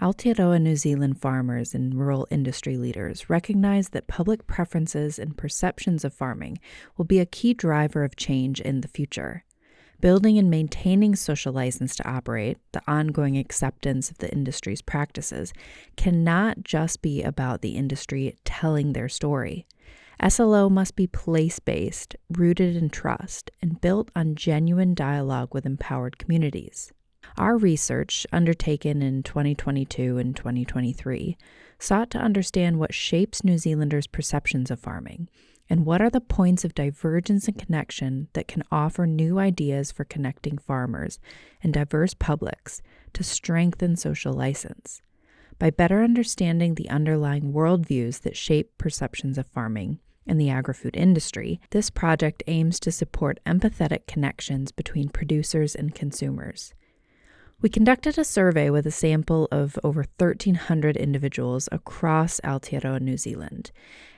Aotearoa New Zealand farmers and rural industry leaders recognize that public preferences and perceptions of farming will be a key driver of change in the future. Building and maintaining social license to operate, the ongoing acceptance of the industry's practices, cannot just be about the industry telling their story. SLO must be place-based, rooted in trust, and built on genuine dialogue with empowered communities. Our research, undertaken in 2022 and 2023, sought to understand what shapes New Zealanders' perceptions of farming, and what are the points of divergence and connection that can offer new ideas for connecting farmers and diverse publics to strengthen social license. By better understanding the underlying worldviews that shape perceptions of farming and the agri-food industry, this project aims to support empathetic connections between producers and consumers. We conducted a survey with a sample of over 1,300 individuals across Aotearoa, New Zealand,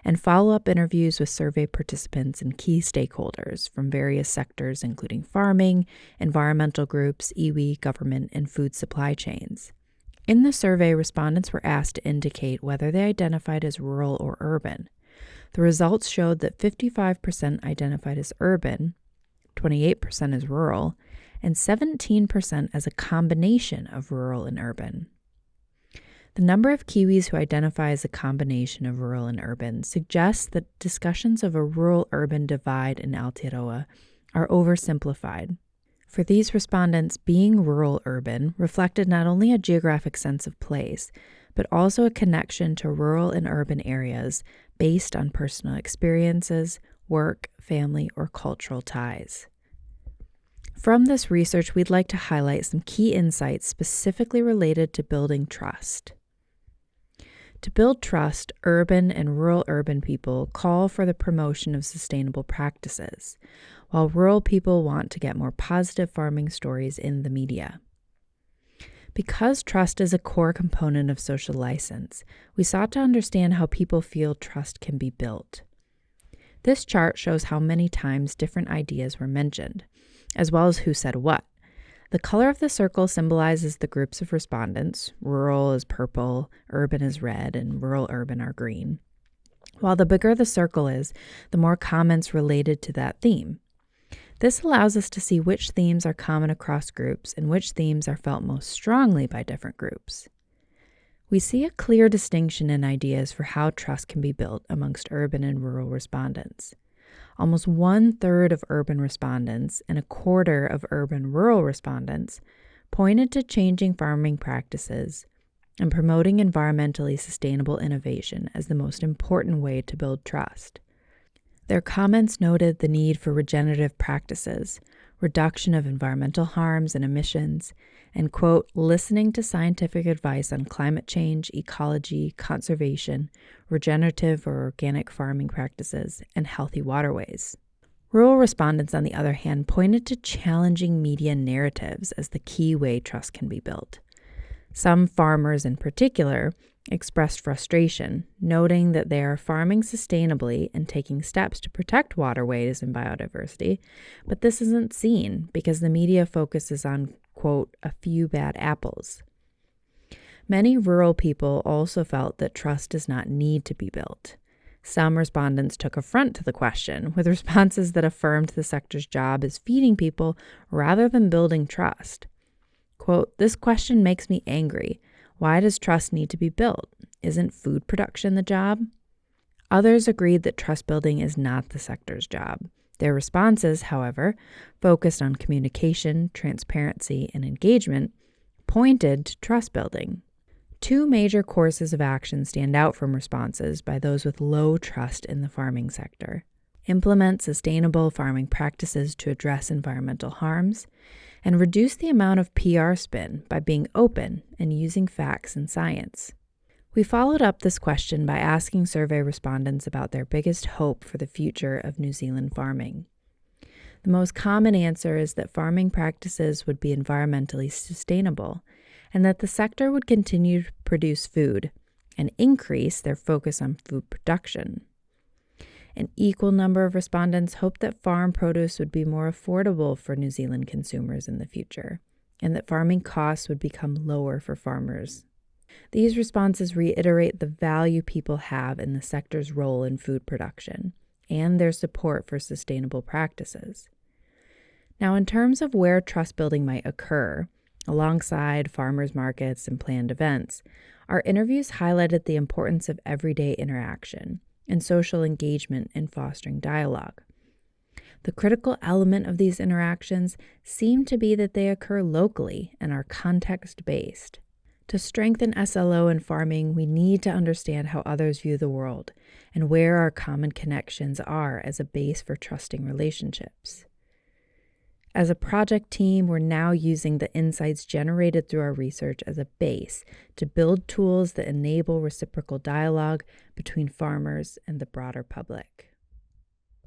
and follow-up interviews with survey participants and key stakeholders from various sectors including farming, environmental groups, iwi, government, and food supply chains. In the survey, respondents were asked to indicate whether they identified as rural or urban. The results showed that 55% identified as urban, 28% as rural, and 17% as a combination of rural and urban. The number of Kiwis who identify as a combination of rural and urban suggests that discussions of a rural-urban divide in Aotearoa are oversimplified. For these respondents, being rural-urban reflected not only a geographic sense of place, but also a connection to rural and urban areas based on personal experiences, work, family, or cultural ties. From this research, we'd like to highlight some key insights specifically related to building trust. To build trust, urban and rural-urban people call for the promotion of sustainable practices, while rural people want to get more positive farming stories in the media. Because trust is a core component of social license, we sought to understand how people feel trust can be built. This chart shows how many times different ideas were mentioned, as well as who said what. The color of the circle symbolizes the groups of respondents. Rural is purple, urban is red, and rural-urban are green. While the bigger the circle is, the more comments related to that theme. This allows us to see which themes are common across groups and which themes are felt most strongly by different groups. We see a clear distinction in ideas for how trust can be built amongst urban and rural respondents. Almost 1/3 of urban respondents and 1/4 of urban-rural respondents pointed to changing farming practices and promoting environmentally sustainable innovation as the most important way to build trust. Their comments noted the need for regenerative practices, reduction of environmental harms and emissions, and, quote, listening to scientific advice on climate change, ecology, conservation, regenerative or organic farming practices, and healthy waterways. Rural respondents, on the other hand, pointed to challenging media narratives as the key way trust can be built. Some farmers in particular expressed frustration, noting that they are farming sustainably and taking steps to protect waterways and biodiversity, but this isn't seen because the media focuses on, quote, a few bad apples. Many rural people also felt that trust does not need to be built. Some respondents took affront to the question, with responses that affirmed the sector's job is feeding people rather than building trust. Quote, this question makes me angry. Why does trust need to be built? Isn't food production the job? Others agreed that trust building is not the sector's job. Their responses, however, focused on communication, transparency, and engagement, pointed to trust building. Two major courses of action stand out from responses by those with low trust in the farming sector. Implement sustainable farming practices to address environmental harms, and reduce the amount of PR spin by being open and using facts and science. We followed up this question by asking survey respondents about their biggest hope for the future of New Zealand farming. The most common answer is that farming practices would be environmentally sustainable and that the sector would continue to produce food and increase their focus on food production. An equal number of respondents hoped that farm produce would be more affordable for New Zealand consumers in the future, and that farming costs would become lower for farmers. These responses reiterate the value people have in the sector's role in food production and their support for sustainable practices. Now, in terms of where trust building might occur, alongside farmers markets and planned events, our interviews highlighted the importance of everyday interaction and social engagement in fostering dialogue. The critical element of these interactions seem to be that they occur locally and are context-based. To strengthen SLO in farming, we need to understand how others view the world and where our common connections are as a base for trusting relationships. As a project team, we're now using the insights generated through our research as a base to build tools that enable reciprocal dialogue between farmers and the broader public.